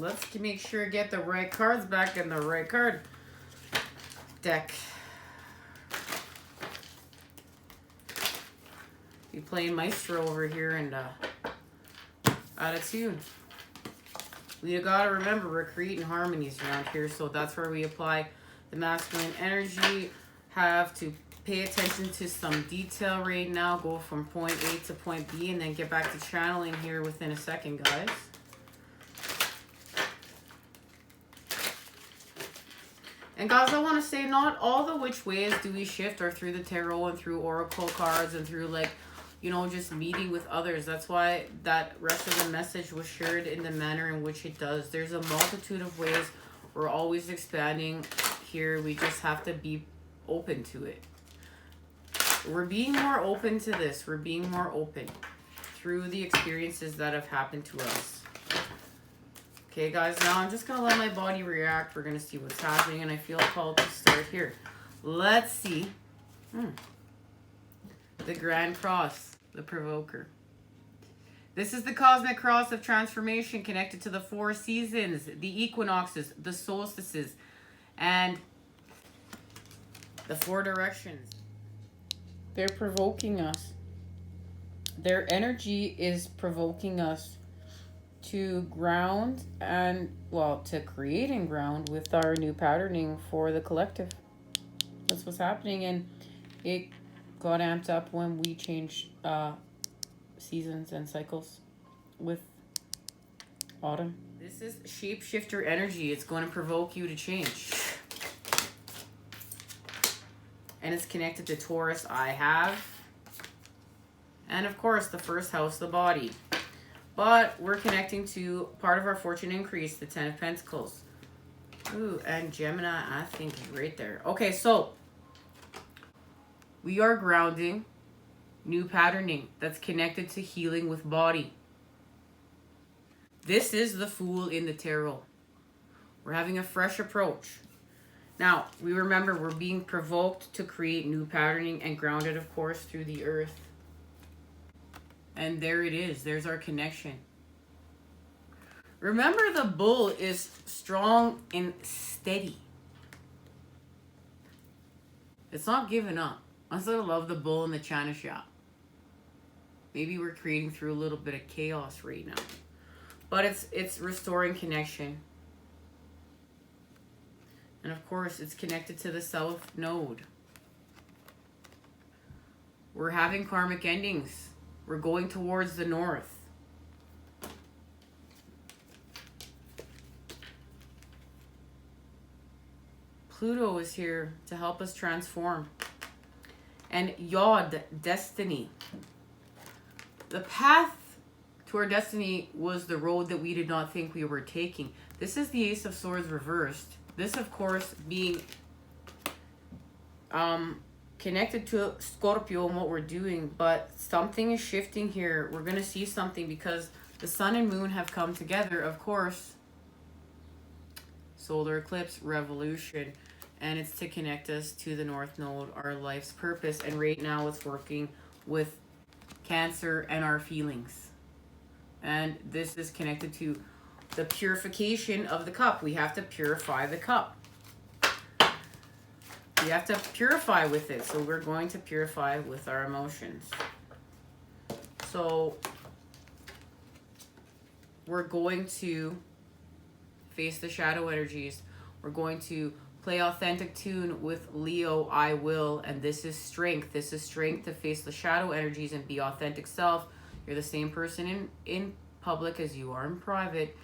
let's make sure get the right cards back in the right card deck. Be playing Maestro over here and out of tune. We gotta remember we're creating harmonies around here, so that's where we apply the masculine energy. Have to pay attention to some detail right now. Go from point A to point B and then get back to channeling here within a second, guys. And guys, I want to say not all the which ways do we shift are through the tarot and through oracle cards and through like, you know, just meeting with others. That's why that rest of the message was shared in the manner in which it does. There's a multitude of ways. We're always expanding here. We just have to be open to it. We're being more open to this. We're being more open through the experiences that have happened to us. Okay, guys, now I'm just going to let my body react. We're going to see what's happening, and I feel called to start here. Let's see. The Grand Cross, the Provoker. This is the cosmic cross of transformation connected to the 4 seasons, the equinoxes, the solstices, and the 4 directions. They're provoking us. Their energy is provoking us to ground and, well, to create and ground with our new patterning for the collective. That's what's happening, and it got amped up when we changed seasons and cycles with autumn. This is shapeshifter energy. It's going to provoke you to change. And it's connected to Taurus, I have. And of course, the first house, the body. But we're connecting to part of our fortune increase, the 10 of Pentacles. Ooh, and Gemini, I think, is right there. Okay, so we are grounding new patterning that's connected to healing with body. This is the Fool in the tarot. We're having a fresh approach. Now, we remember we're being provoked to create new patterning and grounded, of course, through the earth. And there it is. There's our connection. Remember, the bull is strong and steady. It's not giving up. I sort of love the bull in the china shop. Maybe we're creating through a little bit of chaos right now. But it's restoring connection. And of course, it's connected to the South Node. We're having karmic endings. We're going towards the North. Pluto is here to help us transform. And Yod, destiny. The path to our destiny was the road that we did not think we were taking. This is the Ace of Swords reversed. This, of course, being connected to Scorpio and what we're doing, but something is shifting here. We're going to see something because the sun and moon have come together, of course. Solar eclipse, revolution, and it's to connect us to the North Node, our life's purpose. And right now it's working with Cancer and our feelings. And this is connected to the purification of the cup. We have to purify the cup. We have to purify with it. So we're going to purify with our emotions. So we're going to face the shadow energies. We're going to play authentic tune with Leo, I will. And this is strength. This is strength to face the shadow energies and be authentic self. You're the same person in public as you are in private.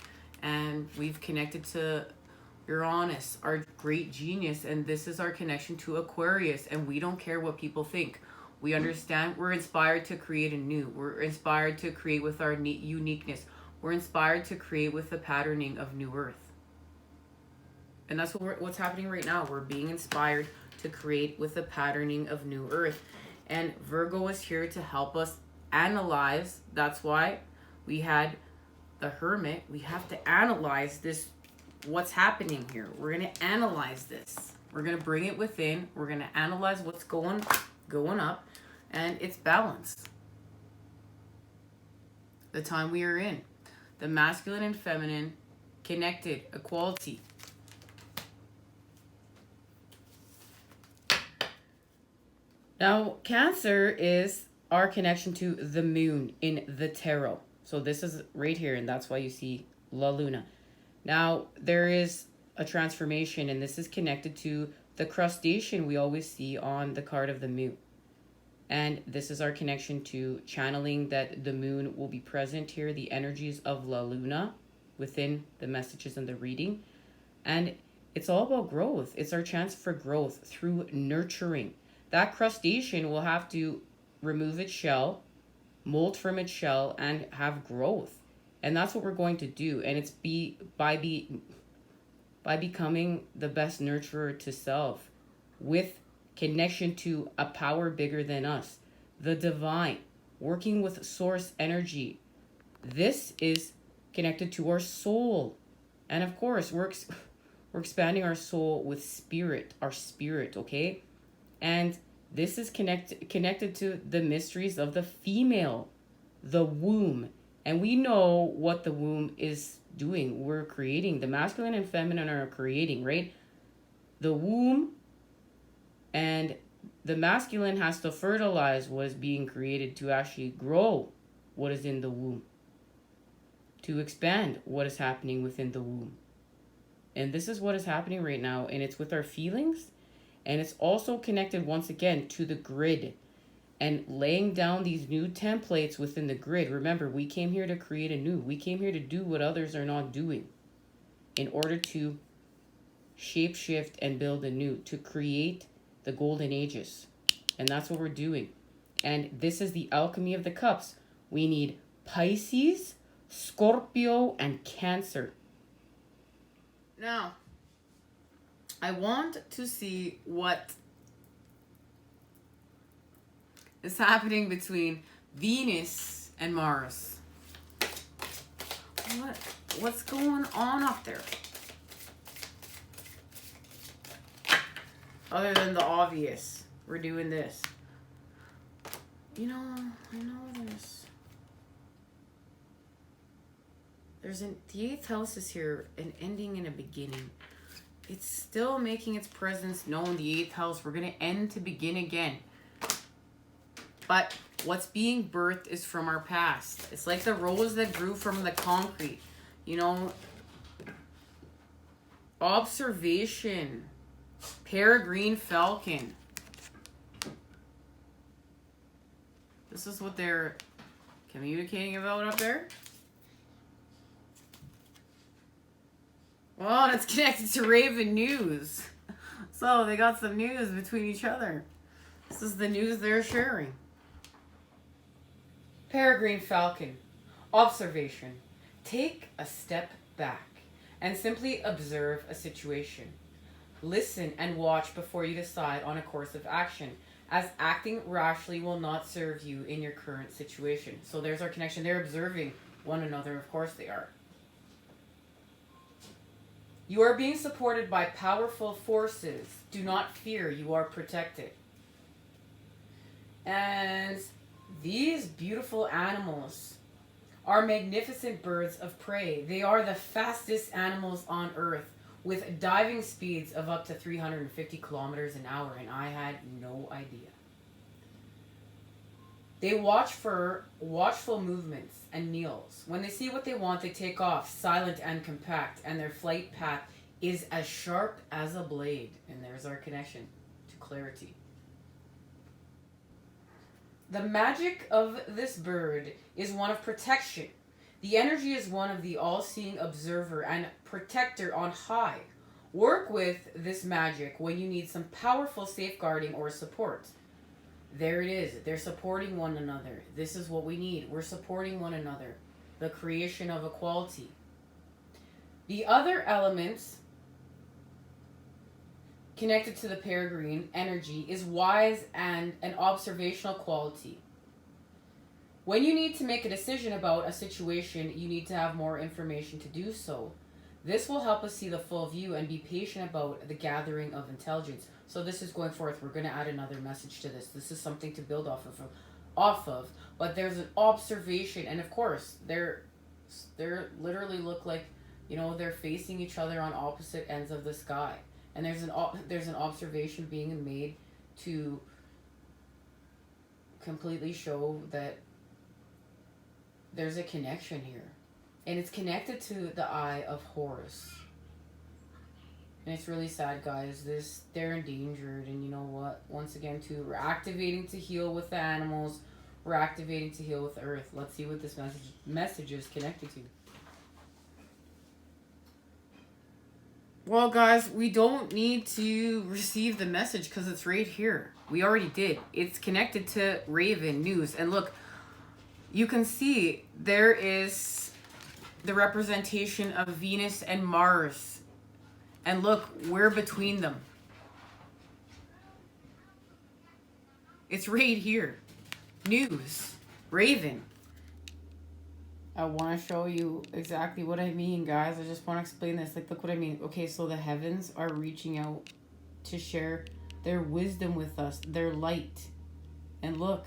And we've connected to Uranus, our great genius, and this is our connection to Aquarius, and we don't care what people think. We understand. We're inspired to create anew. We're inspired to create with our uniqueness. We're inspired to create with the patterning of New Earth. And that's what's happening right now. We're being inspired to create with the patterning of New Earth. And Virgo is here to help us analyze. That's why we had the Hermit. We have to analyze this. What's happening here? We're going to analyze this. We're going to bring it within. We're going to analyze what's going up, and it's balance. The time we are in. The masculine and feminine connected, equality. Now, Cancer is our connection to the moon in the tarot. So this is right here, and that's why you see La Luna. Now, there is a transformation, and this is connected to the crustacean we always see on the card of the moon. And this is our connection to channeling that the moon will be present here, the energies of La Luna within the messages and the reading. And it's all about growth. It's our chance for growth through nurturing. That crustacean will have to remove its shell, mold from its shell, and have growth. And that's what we're going to do. And it's by becoming the best nurturer to self with connection to a power bigger than us, the divine, working with source energy. This is connected to our soul. And of course, we're expanding our soul with spirit, our spirit, okay? And this is connected to the mysteries of the female, the womb. And we know what the womb is doing. We're creating. The masculine and feminine are creating, right? The womb, and the masculine has to fertilize what is being created to actually grow what is in the womb, to expand what is happening within the womb. And this is what is happening right now, and it's with our feelings, and it's also connected once again to the grid and laying down these new templates within the grid. Remember, we came here to create anew. We came here to do what others are not doing in order to shape shift and build anew, to create the golden ages. And that's what we're doing. And this is the alchemy of the cups. We need Pisces, Scorpio, and Cancer. Now, I want to see what is happening between Venus and Mars. What's going on up there? Other than the obvious, we're doing this. I know there's the 8th house is here, an ending and a beginning. It's still making its presence known, the 8th house. We're going to end to begin again. But what's being birthed is from our past. It's like the rose that grew from the concrete. Observation. Peregrine falcon. This is what they're communicating about up there. Well, it's connected to Raven News. So they got some news between each other. This is the news they're sharing. Peregrine falcon. Observation. Take a step back and simply observe a situation. Listen and watch before you decide on a course of action, as acting rashly will not serve you in your current situation. So there's our connection. They're observing one another. Of course they are. You are being supported by powerful forces. Do not fear. You are protected. And these beautiful animals are magnificent birds of prey. They are the fastest animals on Earth, with diving speeds of up to 350 kilometers an hour, and I had no idea. They watch for watchful movements and meals. When they see what they want, they take off, silent and compact, and their flight path is as sharp as a blade. And there's our connection to clarity. The magic of this bird is one of protection. The energy is one of the all-seeing observer and protector on high. Work with this magic when you need some powerful safeguarding or support. There it is. They're supporting one another. This is what we need. We're supporting one another. The creation of equality. The other elements connected to the peregrine energy is wise and an observational quality. When you need to make a decision about a situation, you need to have more information to do so. This will help us see the full view and be patient about the gathering of intelligence. So this is going forth. We're going to add another message to this. This is something to build off of. But there's an observation, and of course, they're literally look like You know, they're facing each other on opposite ends of the sky. And there's an observation being made to completely show that there's a connection here. And it's connected to the eye of Horus. And it's really sad, guys. They're endangered, and you know what? Once again, too, we're activating to heal with the animals. We're activating to heal with the earth. Let's see what this message is connected to. Well, guys, we don't need to receive the message because it's right here. We already did. It's connected to Raven News. And look, you can see there is the representation of Venus and Mars. And look, we're between them. It's right here. News. Raven. I want to show you exactly what I mean, guys. I just want to explain this. Like, look what I mean. Okay, so the heavens are reaching out to share their wisdom with us, their light. And look.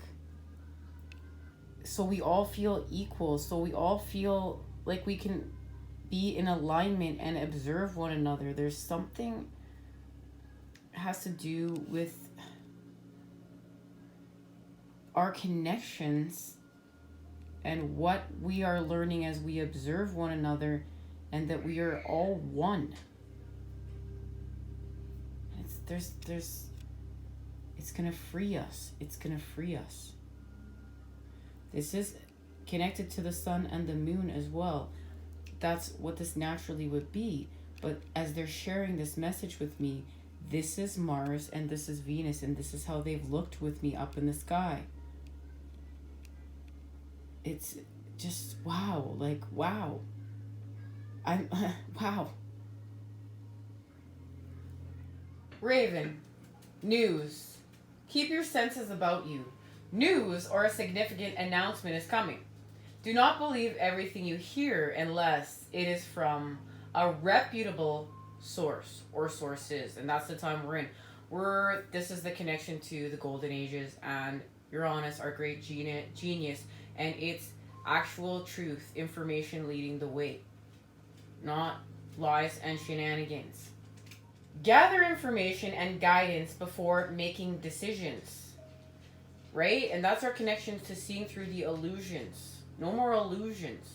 So we all feel equal. So we all feel like we can be in alignment and observe one another. There's something has to do with our connections and what we are learning as we observe one another, and that we are all one. It's gonna free us. It's gonna free us. This is connected to the sun and the moon as well. That's what this naturally would be. But as they're sharing this message with me, this is Mars and this is Venus, and this is how they've looked with me up in the sky. It's just wow, like wow. Wow. Raven, news. Keep your senses about you. News or a significant announcement is coming. Do not believe everything you hear unless it is from a reputable source or sources. And that's the time we're in. This is the connection to the golden ages and Uranus, our great genius. And it's actual truth, information leading the way. Not lies and shenanigans. Gather information and guidance before making decisions. Right? And that's our connection to seeing through the illusions. No more illusions.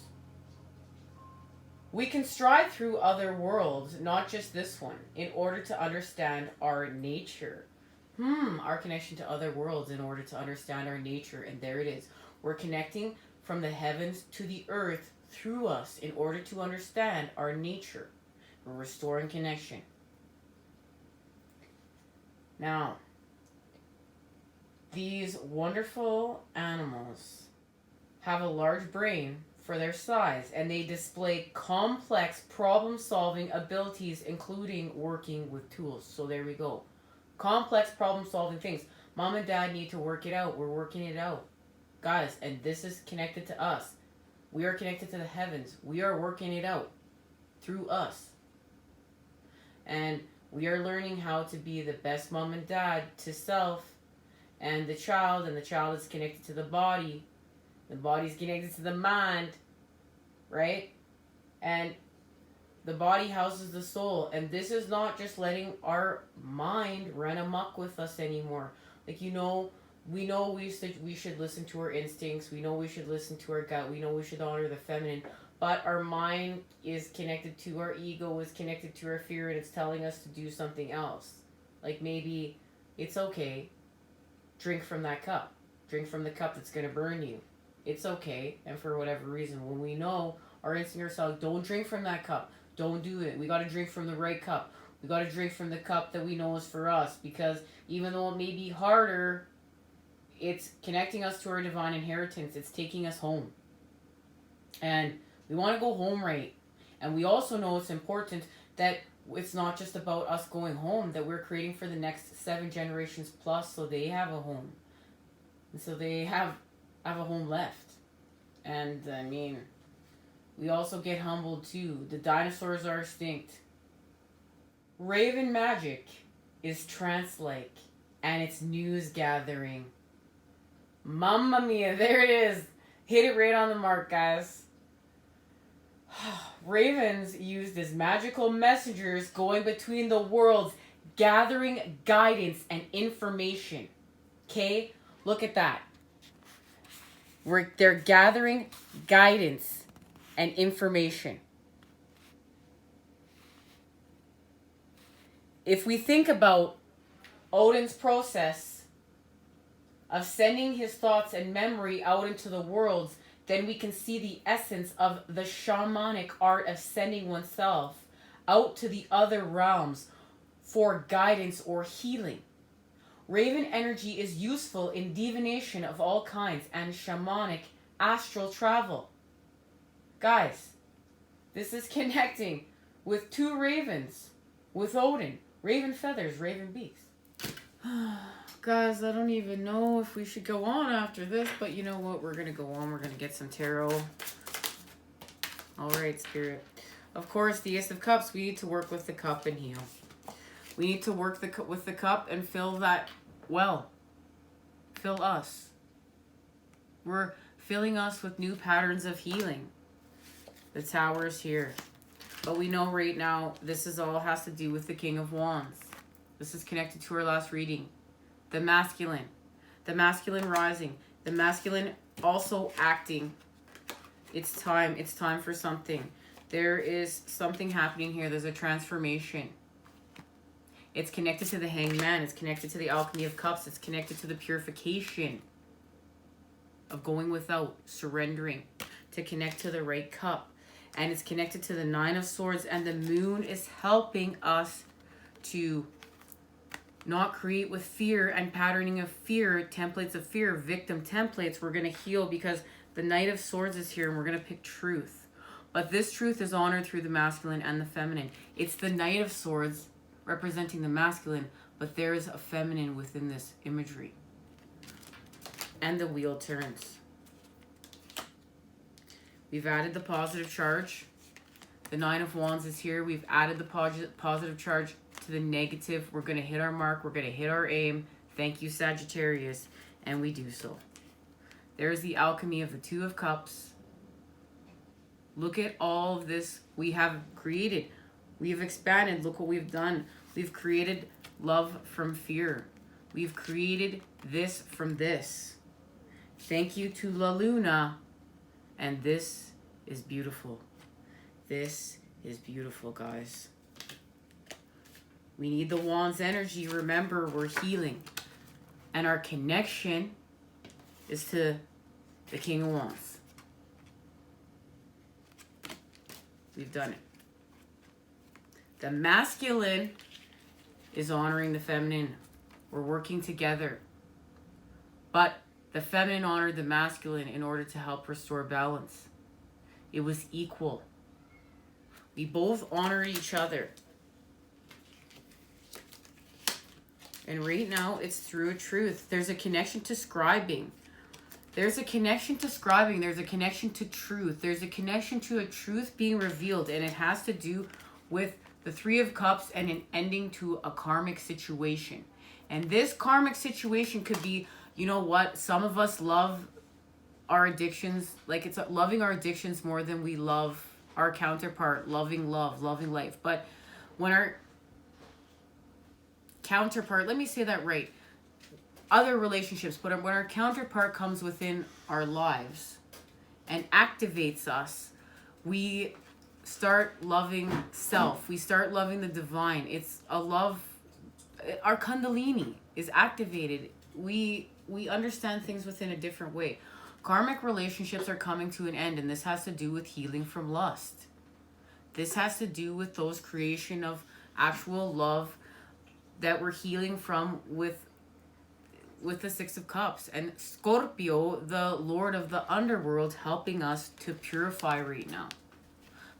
We can stride through other worlds, not just this one, in order to understand our nature. Our connection to other worlds in order to understand our nature. And there it is. We're connecting from the heavens to the earth through us in order to understand our nature. We're restoring connection. Now, these wonderful animals have a large brain for their size, and they display complex problem-solving abilities, including working with tools. So there we go. Complex problem-solving things. Mom and Dad need to work it out. We're working it out. Guys, and this is connected to us. We are connected to the heavens. We are working it out through us. And we are learning how to be the best mom and dad to self and the child is connected to the body. The body's connected to the mind, right? And the body houses the soul. And this is not just letting our mind run amok with us anymore. Like, we know we should listen to our instincts. We know we should listen to our gut. We know we should honor the feminine. But our mind is connected to our ego, is connected to our fear, and it's telling us to do something else. Like, maybe it's okay. Drink from that cup. Drink from the cup that's going to burn you. It's okay. And for whatever reason, when we know our instinct ourselves, don't drink from that cup. Don't do it. We got to drink from the right cup. We got to drink from the cup that we know is for us. Because even though it may be harder, it's connecting us to our divine inheritance. It's taking us home. And we want to go home right. And we also know it's important that it's not just about us going home, that we're creating for the next 7 generations plus, so they have a home. And so they have a home left. And I mean, we also get humbled too. The dinosaurs are extinct. Raven magic is trance-like, and it's news gathering. Mamma mia, there it is. Hit it right on the mark, guys. Ravens used as magical messengers going between the worlds, gathering guidance and information. Okay? Look at that. They're gathering guidance and information. If we think about Odin's process of sending his thoughts and memory out into the worlds, then we can see the essence of the shamanic art of sending oneself out to the other realms for guidance or healing. Raven energy is useful in divination of all kinds and shamanic astral travel. Guys, this is connecting with two ravens, with Odin. Raven feathers, raven beaks. Guys, I don't even know if we should go on after this, but you know what? We're going to go on. We're going to get some tarot. All right, Spirit. Of course, the Ace of Cups, we need to work with the cup and heal. We need to work with the cup and fill that well. Fill us. We're filling us with new patterns of healing. The Tower is here. But we know right now, this is all has to do with the King of Wands. This is connected to our last reading. The masculine rising, the masculine also acting. It's time for something. There is something happening here. There's a transformation. It's connected to the Hanged Man. It's connected to the Alchemy of Cups. It's connected to the purification of going without, surrendering, to connect to the right cup. And it's connected to the Nine of Swords, and the Moon is helping us to not create with fear and patterning of fear, templates of fear, victim templates. We're going to heal because the Knight of Swords is here and we're going to pick truth. But this truth is honored through the masculine and the feminine. It's the Knight of Swords representing the masculine, but there is a feminine within this imagery. And the wheel turns. We've added the positive charge. The Nine of Wands is here. We've added the positive charge to the negative. We're going to hit our mark. We're going to hit our aim. Thank you, Sagittarius. And we do so. There's the alchemy of the Two of Cups. Look at all of this we have created. We have expanded. Look what we've done. We've created love from fear. We've created this from this. Thank you to La Luna. And this is beautiful. This is beautiful, guys. We need the Wand's energy. Remember, we're healing. And our connection is to the King of Wands. We've done it. The masculine is honoring the feminine. We're working together. But the feminine honored the masculine in order to help restore balance. It was equal. We both honor each other. And right now, it's through a truth. There's a connection to scribing. There's a connection to scribing. There's a connection to truth. There's a connection to a truth being revealed. And it has to do with the Three of Cups and an ending to a karmic situation. And this karmic situation could be, you know what? Some of us love our addictions. Like, it's loving our addictions more than we love our counterpart. Loving love, loving life. But when our counterpart, let me say that right, other relationships, but when our counterpart comes within our lives and activates us, we start loving self. We start loving the divine. It's a love. Our Kundalini is activated. We understand things within a different way. Karmic relationships are coming to an end, and this has to do with healing from lust. This has to do with those creation of actual love that we're healing from with the Six of Cups. And Scorpio, the Lord of the underworld, helping us to purify right now.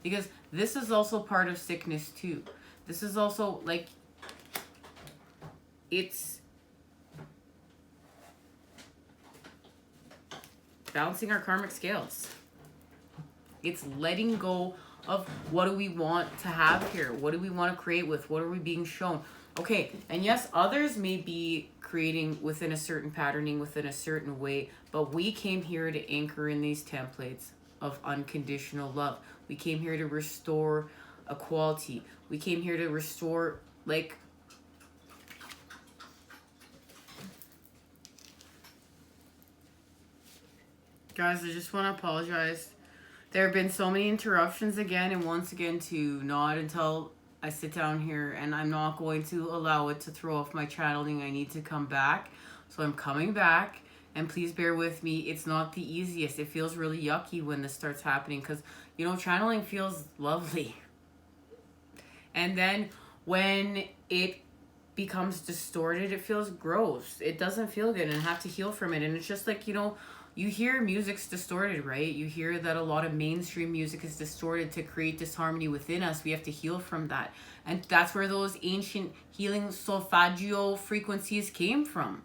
Because this is also part of sickness too. This is also like, it's balancing our karmic scales. It's letting go of what do we want to have here? What do we want to create with? What are we being shown? Okay, and yes, others may be creating within a certain patterning, within a certain way, but we came here to anchor in these templates of unconditional love. We came here to restore equality. We came here to restore, like, guys, I just want to apologize. There have been so many interruptions again, and once again, to not until I sit down here, and I'm not going to allow it to throw off my channeling. I need to come back. So I'm coming back, and please bear with me. It's not the easiest. It feels really yucky when this starts happening because, you know, channeling feels lovely. And then when it becomes distorted, it feels gross. It doesn't feel good, and I have to heal from it. And it's just like, you know, you hear music's distorted, right? You hear that a lot of mainstream music is distorted to create disharmony within us. We have to heal from that. And that's where those ancient healing solfeggio frequencies came from.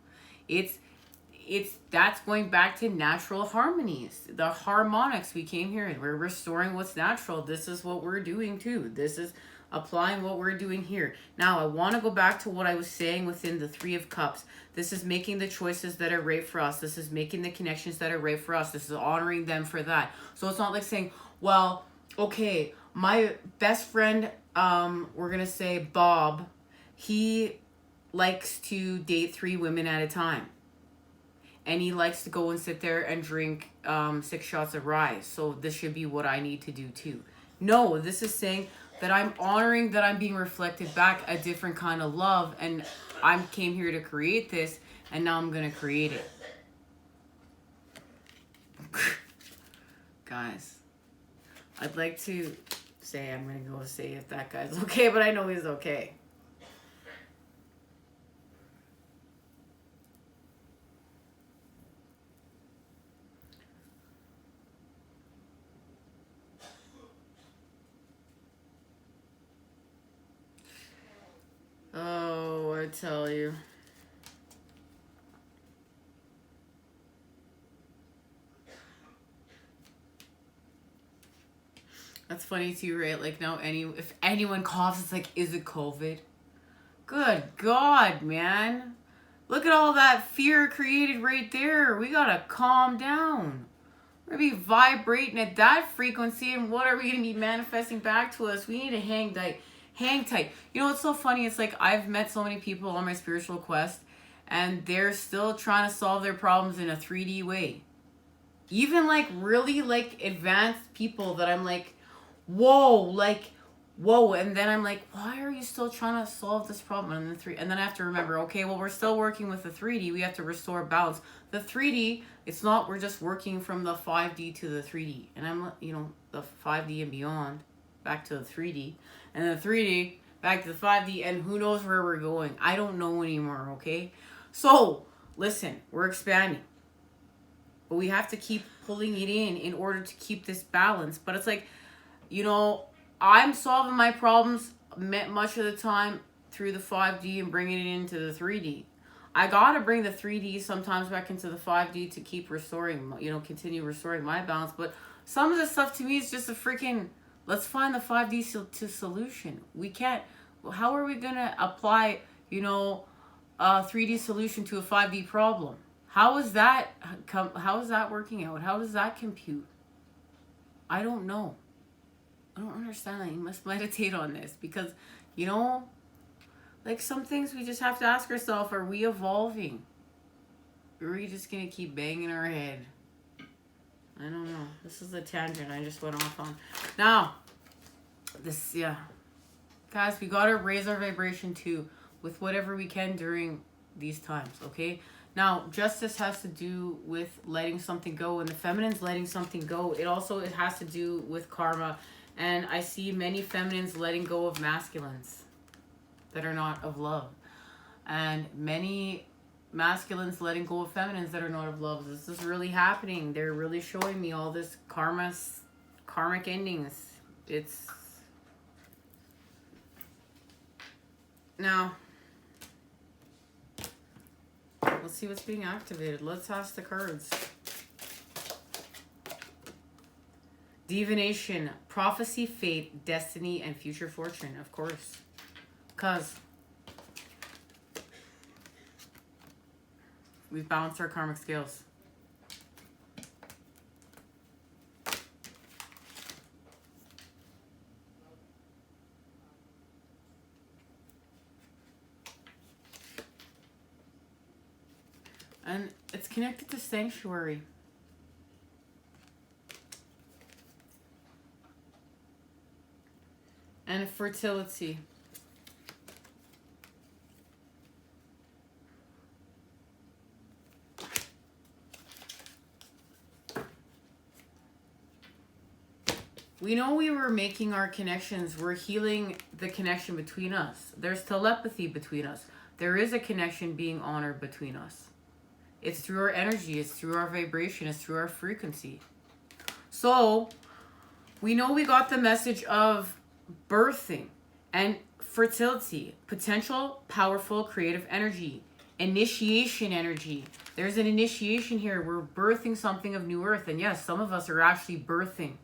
That's going back to natural harmonies. The harmonics, we came here and we're restoring what's natural. This is what we're doing too. This is applying what we're doing here. Now, I want to go back to what I was saying within the Three of Cups. This is making the choices that are right for us. This is making the connections that are right for us. This is honoring them for that. So it's not like saying, well, okay, my best friend, we're going to say Bob, he likes to date 3 women at a time. And he likes to go and sit there and drink 6 shots of rye. So this should be what I need to do too. No, this is saying that I'm honoring that I'm being reflected back a different kind of love, and I came here to create this, and now I'm going to create it. Guys, I'd like to say, I'm going to go say if that guy's okay, but I know he's okay. Oh, I tell you. That's funny too, right? Like now, if anyone coughs, it's like, is it COVID? Good God, man. Look at all that fear created right there. We gotta calm down. We're gonna be vibrating at that frequency, and what are we gonna be manifesting back to us? We need to hang tight. Hang tight. You know what's so funny? It's like I've met so many people on my spiritual quest, and they're still trying to solve their problems in a 3D way. Even like really like advanced people that I'm like, whoa, and then I'm like, why are you still trying to solve this problem in the 3? And then I have to remember, okay, well, we're still working with the 3D. We have to restore balance. The 3D, it's not, we're just working from the 5D to the 3D. And I'm, you know, the 5D and beyond, back to the 3D. And the 3D, back to the 5D, and who knows where we're going. I don't know anymore, okay? So, listen, we're expanding. But we have to keep pulling it in order to keep this balance. But it's like, you know, I'm solving my problems much of the time through the 5D and bringing it into the 3D. I gotta bring the 3D sometimes back into the 5D to keep restoring, you know, continue restoring my balance. But some of the stuff to me is just a freaking, let's find the 5D to solution. We can't, how are we gonna apply, you know, a 3D solution to a 5D problem? How is that working out? How does that compute? I don't know. I don't understand that. You must meditate on this because, you know, like some things we just have to ask ourselves, are we evolving? Or are we just going to keep banging our head? I don't know. This is a tangent I just went off on. Now, guys, we got to raise our vibration too with whatever we can during these times, okay? Now, justice has to do with letting something go, and the feminine's letting something go. It has to do with karma. And I see many feminines letting go of masculines that are not of love. And many masculines letting go of feminines that are not of love. This is really happening. They're really showing me all this karmic endings. It's... Now, let's see what's being activated. Let's ask the cards. Divination, prophecy, fate, destiny, and future fortune, of course. Because we've balanced our karmic scales. And it's connected to sanctuary. And fertility. We know we were making our connections. We're healing the connection between us. There's telepathy between us. There is a connection being honored between us. It's through our energy. It's through our vibration. It's through our frequency. So, we know we got the message of birthing and fertility. Potential, powerful, creative energy. Initiation energy. There's an initiation here. We're birthing something of new earth. And yes, some of us are actually birthing.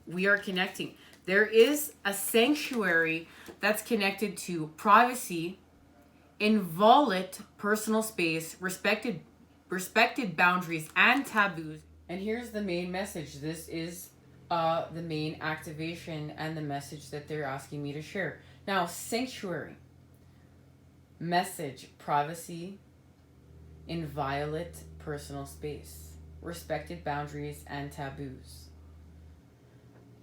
We are connecting. There is a sanctuary that's connected to privacy, inviolate personal space, respected boundaries, and taboos. And here's the main message. This is the main activation and the message that they're asking me to share. Now, sanctuary, message, privacy, inviolate personal space, respected boundaries, and taboos.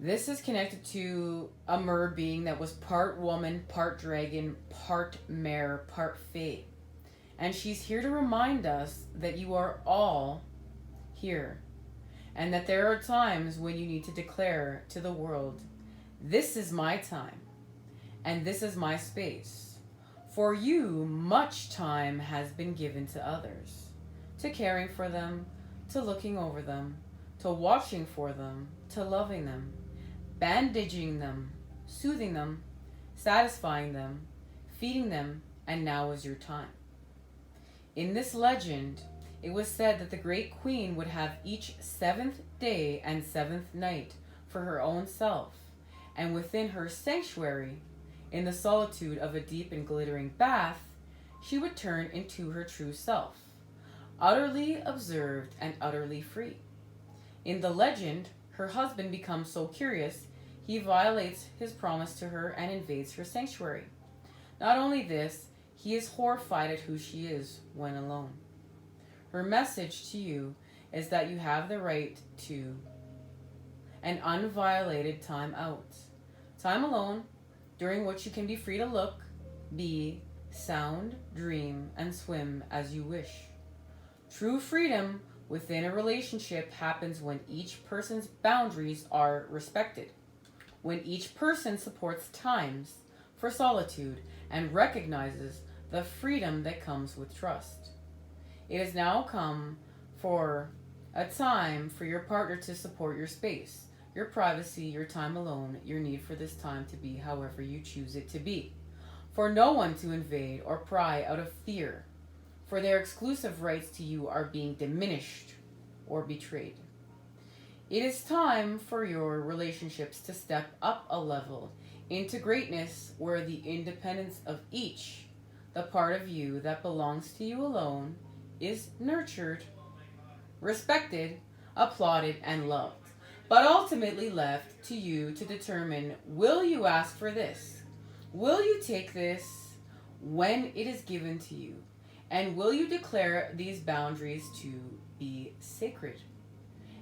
This is connected to a mer being that was part woman, part dragon, part mare, part fae. And she's here to remind us that you are all here. And that there are times when you need to declare to the world, this is my time. And this is my space. For you, much time has been given to others. To caring for them, to looking over them, to watching for them, to loving them. Bandaging them, soothing them, satisfying them, feeding them, and now is your time. In this legend, it was said that the great queen would have each 7th day and 7th night for her own self, and within her sanctuary, in the solitude of a deep and glittering bath, she would turn into her true self, utterly observed and utterly free. In the legend, her husband becomes so curious, he violates his promise to her and invades her sanctuary. Not only this, he is horrified at who she is when alone. Her message to you is that you have the right to an unviolated time out. Time alone, during which you can be free to look, be, sound, dream, and swim as you wish. True freedom within a relationship happens when each person's boundaries are respected, when each person supports times for solitude and recognizes the freedom that comes with trust. It has now come for a time for your partner to support your space, your privacy, your time alone, your need for this time to be however you choose it to be. For no one to invade or pry out of fear, for their exclusive rights to you are being diminished or betrayed. It is time for your relationships to step up a level into greatness where the independence of each, the part of you that belongs to you alone, is nurtured, respected, applauded, and loved. But ultimately left to you to determine, will you ask for this? Will you take this when it is given to you? And will you declare these boundaries to be sacred?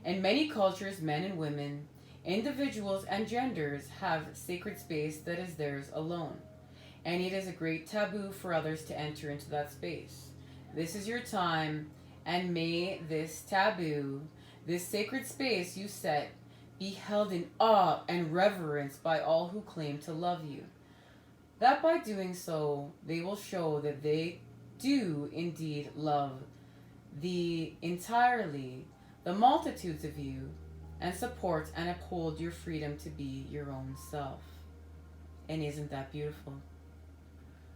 In many cultures, men and women, individuals and genders have sacred space that is theirs alone. And it is a great taboo for others to enter into that space. This is your time, and may this taboo, this sacred space you set, be held in awe and reverence by all who claim to love you. That by doing so, they will show that they do indeed love the multitudes of you, and support and uphold your freedom to be your own self. And isn't that beautiful?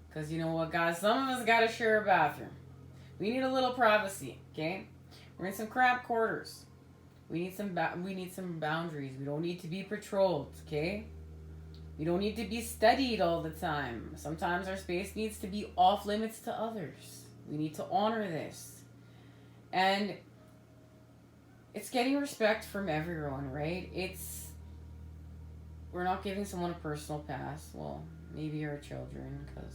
Because you know what, guys? Some of us got to share a bathroom. We need a little privacy, okay? We're in some cramped quarters. We need some boundaries. We don't need to be patrolled, okay? We don't need to be studied all the time. Sometimes our space needs to be off limits to others. We need to honor this. And it's getting respect from everyone, right? We're not giving someone a personal pass. Well, maybe our children, because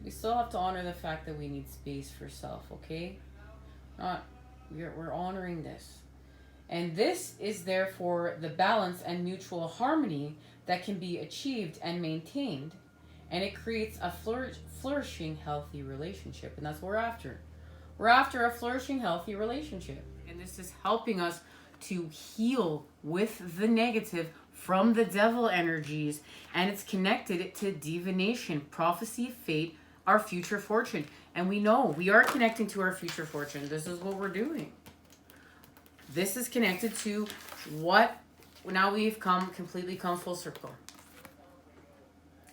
we still have to honor the fact that we need space for self, okay? Not we're honoring this. And this is therefore the balance and mutual harmony that can be achieved and maintained, and it creates a flourishing, healthy relationship. And that's what we're after. We're after a flourishing, healthy relationship. And this is helping us to heal with the negative from the devil energies, and it's connected to divination, prophecy, fate, our future fortune. And we know we are connecting to our future fortune. This is what we're doing. This is connected to what now we've completely come full circle.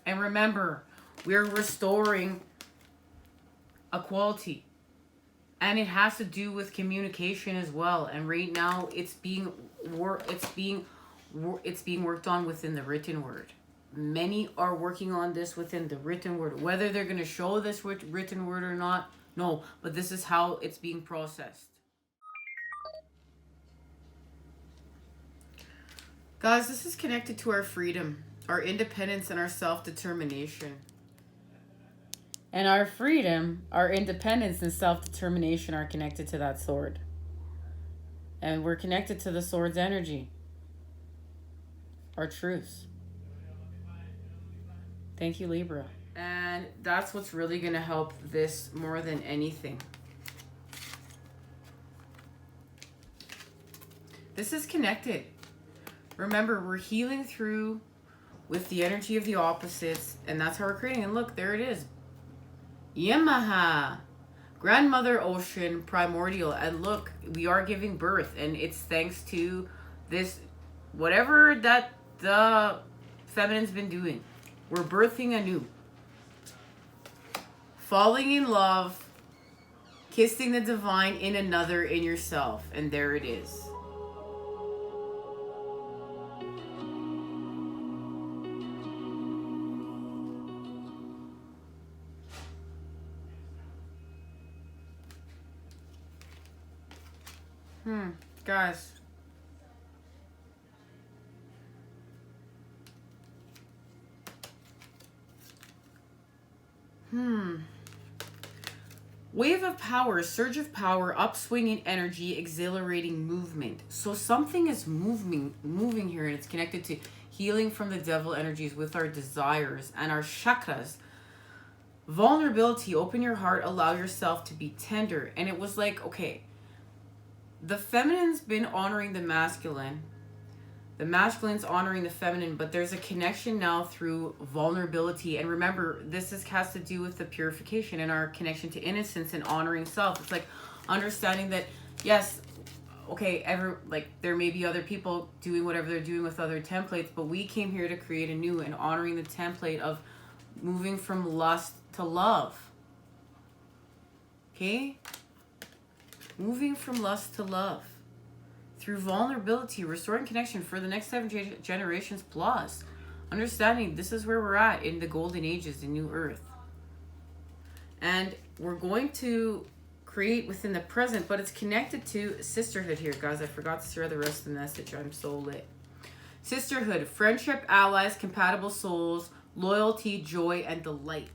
And remember, we're restoring equality. And it has to do with communication as well. And right now it's being worked on within the written word. Many are working on this within the written word. Whether they're going to show this written word or not, no. But this is how it's being processed. Guys, this is connected to our freedom, our independence, and our self-determination. And our freedom, our independence, and self-determination are connected to that sword. And we're connected to the sword's energy. Our truths. Thank you, Libra. And that's what's really going to help this more than anything. This is connected. Remember, we're healing through with the energy of the opposites, and that's how we're creating. And look, there it is. Yamaha, grandmother ocean, primordial. And look, we are giving birth, and it's thanks to this, whatever that the feminine's been doing. We're birthing anew. Falling in love, kissing the divine in another, in yourself. And there it is. Guys. Wave of power, surge of power, upswing in energy, exhilarating movement. So something is moving here, and it's connected to healing from the devil energies with our desires and our chakras. Vulnerability, open your heart, allow yourself to be tender. And it was like, okay, the feminine's been honoring the masculine. The masculine's honoring the feminine, but there's a connection now through vulnerability. And remember, this has to do with the purification and our connection to innocence and honoring self. It's like understanding that, yes, okay, there may be other people doing whatever they're doing with other templates, but we came here to create a new and honoring the template of moving from lust to love. Okay? Moving from lust to love. Through vulnerability, restoring connection for the next 7 generations plus. Understanding this is where we're at in the golden ages, the new earth. And we're going to create within the present, but it's connected to sisterhood here, guys. I forgot to share the rest of the message. I'm so lit. Sisterhood, friendship, allies, compatible souls, loyalty, joy, and delight.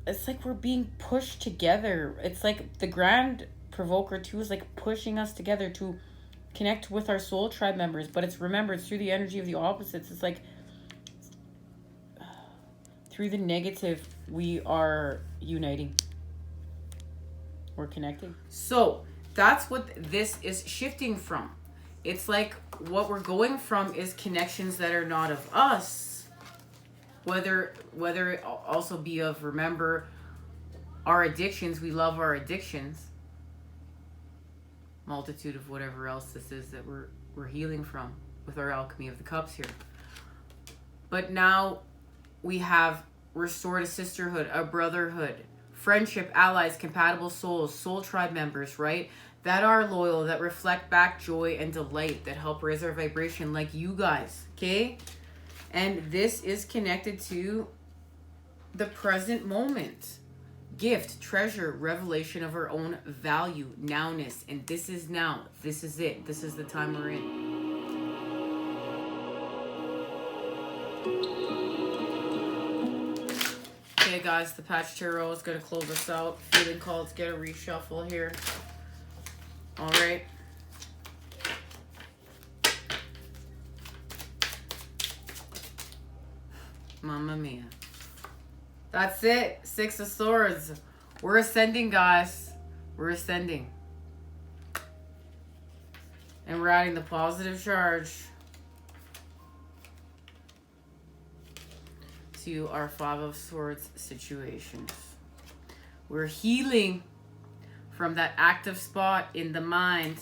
It's like we're being pushed together. It's like the Grand Provoker too is like pushing us together to connect with our soul tribe members. But it's through the energy of the opposites. It's like through the negative, we are uniting. We're connecting. So that's what this is shifting from. It's like what we're going from is connections that are not of us. Whether it also be of, remember, our addictions. We love our addictions. Multitude of whatever else this is that we're healing from with our alchemy of the cups here. But now we have restored a sisterhood, a brotherhood, friendship, allies, compatible souls, soul tribe members, right? That are loyal, that reflect back joy and delight, that help raise our vibration like you guys, okay? And this is connected to the present moment. Gift, treasure, revelation of our own value, nowness. And this is now. This is it. This is the time we're in. Okay, guys, the Patch Tarot is going to close us out. Feeling called to get a reshuffle here. All right. Mamma mia. That's it. Six of Swords. We're ascending, guys. We're ascending. And we're adding the positive charge to our Five of Swords situations. We're healing from that active spot in the mind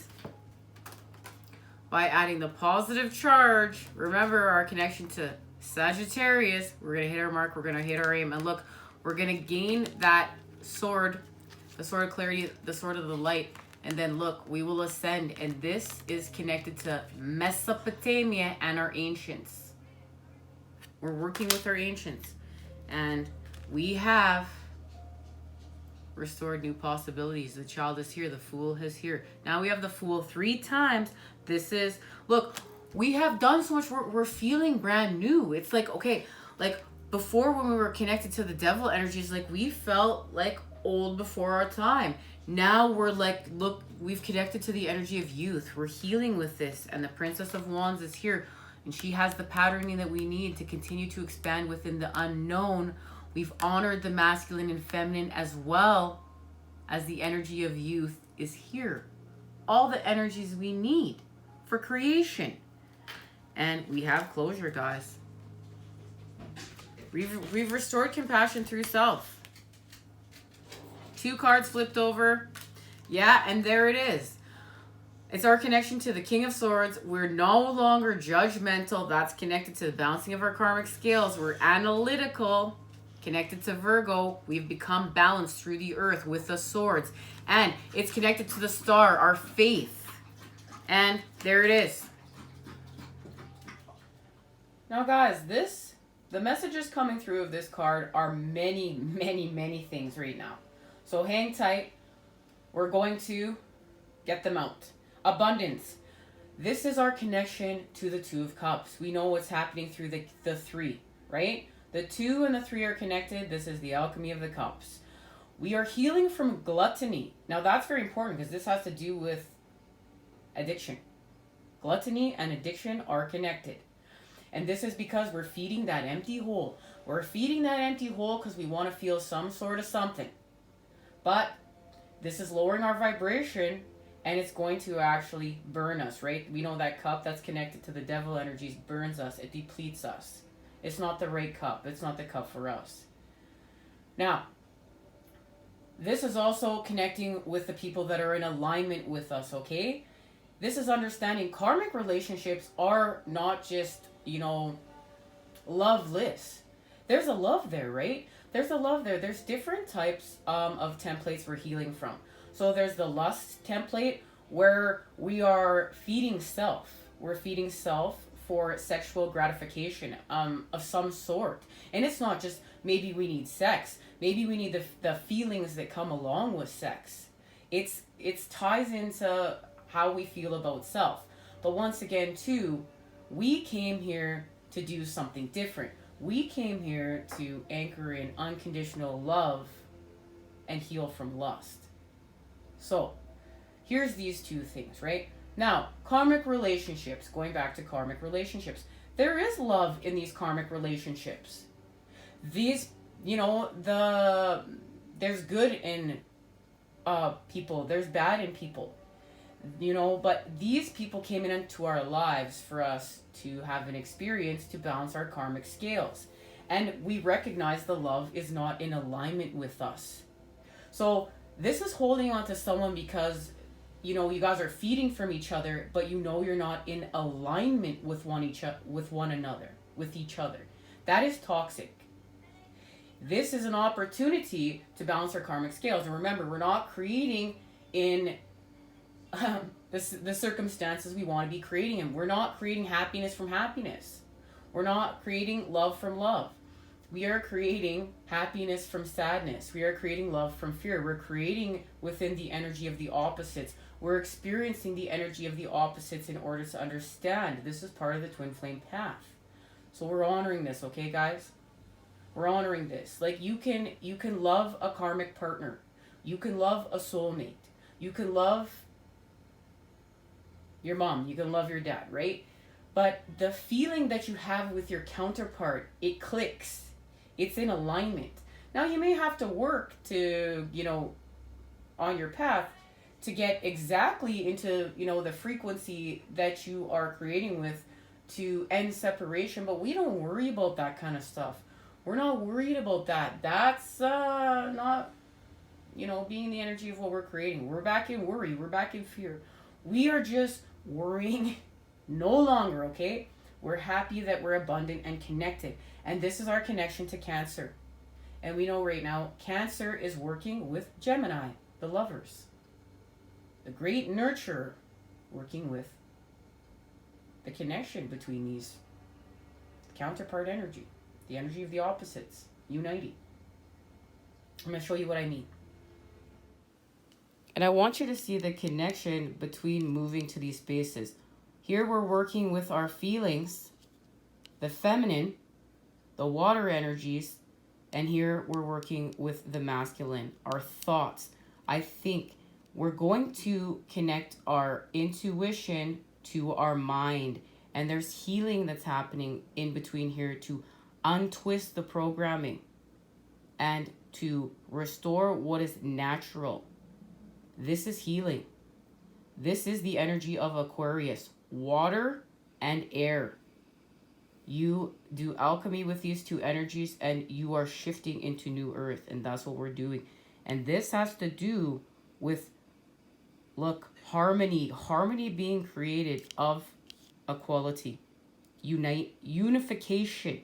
by adding the positive charge. Remember our connection to Sagittarius. We're going to hit our mark. We're going to hit our aim. And look, we're going to gain that sword, the sword of clarity, the sword of the light. And then look, we will ascend. And this is connected to Mesopotamia and our ancients. We're working with our ancients. And we have restored new possibilities. The child is here. The fool is here. Now we have the fool 3 times. This is, look, we have done so much work. We're feeling brand new. It's like, okay, like before when we were connected to the devil energies, like we felt like old before our time. Now we're like, look, we've connected to the energy of youth. We're healing with this. And the Princess of Wands is here. And she has the patterning that we need to continue to expand within the unknown. We've honored the masculine and feminine as well as the energy of youth is here. All the energies we need for creation. And we have closure, guys. We've restored compassion through self. 2 cards flipped over. Yeah, and there it is. It's our connection to the King of Swords. We're no longer judgmental. That's connected to the balancing of our karmic scales. We're analytical. Connected to Virgo. We've become balanced through the earth with the swords. And it's connected to the star, our faith. And there it is. Now, guys, the messages coming through of this card are many, many, many things right now. So hang tight. We're going to get them out. Abundance. This is our connection to the 2 of Cups. We know what's happening through the 3, right? The 2 and the 3 are connected. This is the alchemy of the cups. We are healing from gluttony. Now, that's very important because this has to do with addiction. Gluttony and addiction are connected. And this is because we're feeding that empty hole. We're feeding that empty hole because we want to feel some sort of something. But this is lowering our vibration and it's going to actually burn us, right? We know that cup that's connected to the devil energies burns us. It depletes us. It's not the right cup. It's not the cup for us. Now, this is also connecting with the people that are in alignment with us, okay? This is understanding karmic relationships are not just, loveless. There's a love there, right? There's a love there. There's different types of templates we're healing from. So there's the lust template where we are feeding self. We're feeding self for sexual gratification of some sort. And it's not just maybe we need sex. Maybe we need the feelings that come along with sex. It's ties into how we feel about self. But once again, too, we came here to do something different. We came here to anchor in unconditional love and heal from lust. So, here's these 2 things, right? Now, karmic relationships, going back to karmic relationships. There is love in these karmic relationships. These, there's good in people. There's bad in people. But these people came into our lives for us to have an experience to balance our karmic scales. And we recognize the love is not in alignment with us. So this is holding on to someone because, you guys are feeding from each other, but you're not in alignment with one another, with each other. That is toxic. This is an opportunity to balance our karmic scales. And remember, we're not creating in the circumstances we want to be creating in. We're not creating happiness from happiness. We're not creating love from love. We are creating happiness from sadness. We are creating love from fear. We're creating within the energy of the opposites. We're experiencing the energy of the opposites in order to understand. This is part of the twin flame path. So we're honoring this, okay, guys? We're honoring this. Like you can love a karmic partner. You can love a soulmate. You can love your mom. You can love your dad, right? But the feeling that you have with your counterpart, it clicks. It's in alignment. Now you may have to work to, on your path to get exactly into, the frequency that you are creating with to end separation, but we don't worry about that kind of stuff. We're not worried about that. That's not, being the energy of what we're creating. We're back in worry. We're back in fear. We are just worrying no longer, okay? We're happy that we're abundant and connected. And this is our connection to Cancer. And we know right now, Cancer is working with Gemini, the lovers. The great nurturer, working with the connection between these counterpart energy, the energy of the opposites, uniting. I'm going to show you what I mean. And I want you to see the connection between moving to these spaces. Here we're working with our feelings, the feminine, the water energies, and here we're working with the masculine, our thoughts. I think we're going to connect our intuition to our mind, and there's healing that's happening in between here to untwist the programming and to restore what is natural. This is healing. This is the energy of Aquarius, water and air. You do alchemy with these two energies and you are shifting into new earth, and that's what we're doing. And this has to do with, look, harmony being created of equality, unification.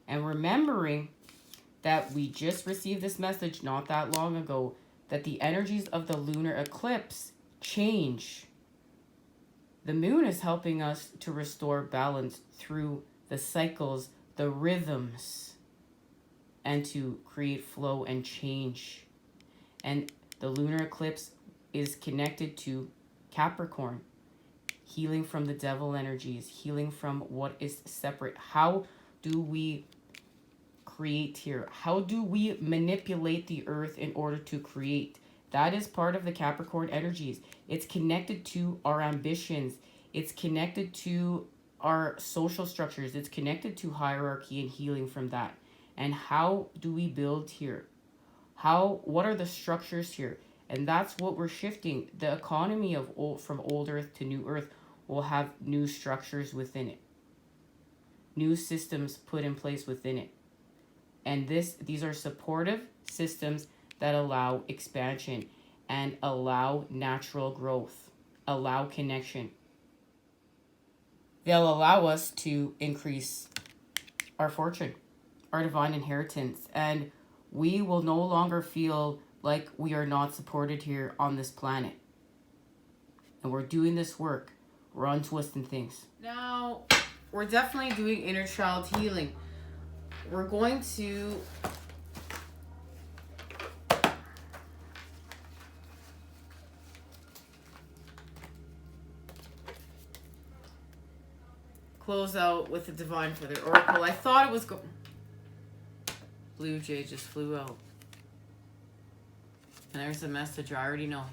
And remembering that we just received this message not that long ago, that the energies of the lunar eclipse change. The moon is helping us to restore balance through the cycles, the rhythms, and to create flow and change. And the lunar eclipse is connected to Capricorn, healing from the devil energies, healing from what is separate. How do we create here? How do we manipulate the earth in order to create? That is part of the Capricorn energies. It's connected to our ambitions. It's connected to our social structures. It's connected to hierarchy and healing from that. And how do we build here? What are the structures here? And that's what we're shifting. The economy of from old earth to new earth will have new structures within it. New systems put in place within it. And these are supportive systems that allow expansion and allow natural growth, allow connection. They'll allow us to increase our fortune, our divine inheritance, and we will no longer feel like we are not supported here on this planet. And we're doing this work. We're untwisting things. Now, we're definitely doing inner child healing. We're going to close out with the Divine Feather Oracle. I thought it was Blue Jay just flew out. And there's a message I already know.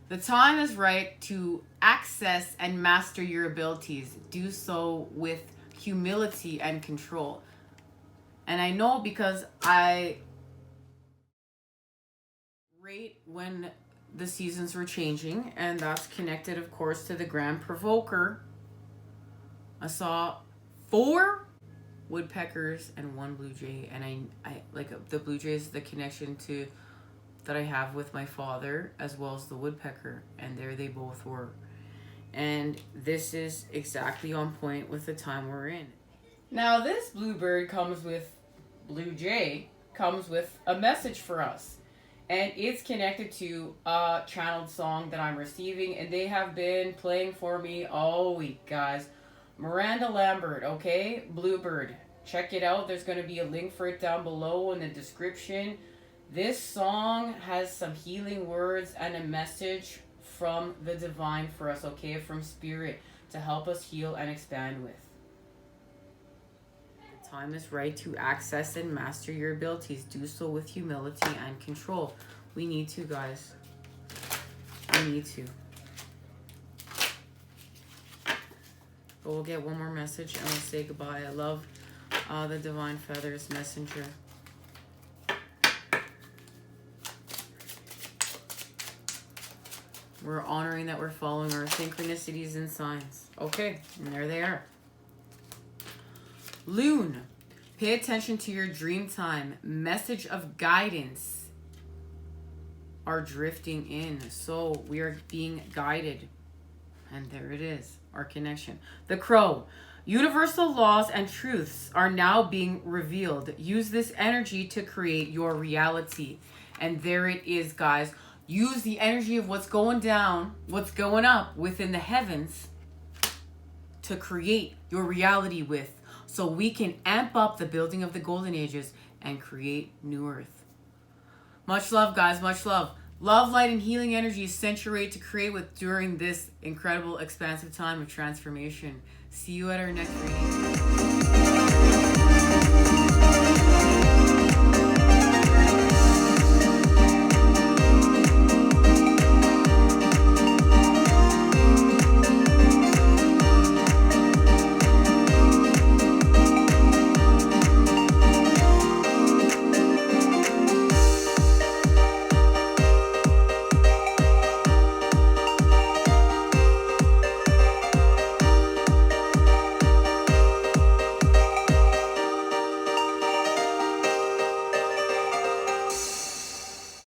The time is right to access and master your abilities. Do so with humility and control. And I know because right when the seasons were changing, and that's connected, of course, to the Grand Provoker, I saw 4 woodpeckers and 1 blue jay, and I like the blue jay is the connection to that I have with my father as well as the woodpecker, and there they both were. And this is exactly on point with the time we're in. Now this bluebird blue jay comes with a message for us, and it's connected to a channeled song that I'm receiving, and they have been playing for me all week, guys. Miranda Lambert, okay? Bluebird. Check it out. There's going to be a link for it down below in the description. This song has some healing words and a message from the divine for us, okay? From spirit to help us heal and expand with. Time is right to access and master your abilities. Do so with humility and control. We need to, guys. We need to. But we'll get one more message and we'll say goodbye. I love the Divine Feathers Messenger. We're honoring that we're following our synchronicities and signs. Okay, and there they are. Loon, pay attention to your dream time. Message of guidance are drifting in. So we are being guided. And there it is, our connection. The Crow, universal laws and truths are now being revealed. Use this energy to create your reality. And there it is, guys. Use the energy of what's going down, what's going up within the heavens to create your reality with. So we can amp up the building of the golden ages and create new earth. Much love, guys. Much love. Love, light, and healing energy sanctuate to create with during this incredible, expansive time of transformation. See you at our next reading.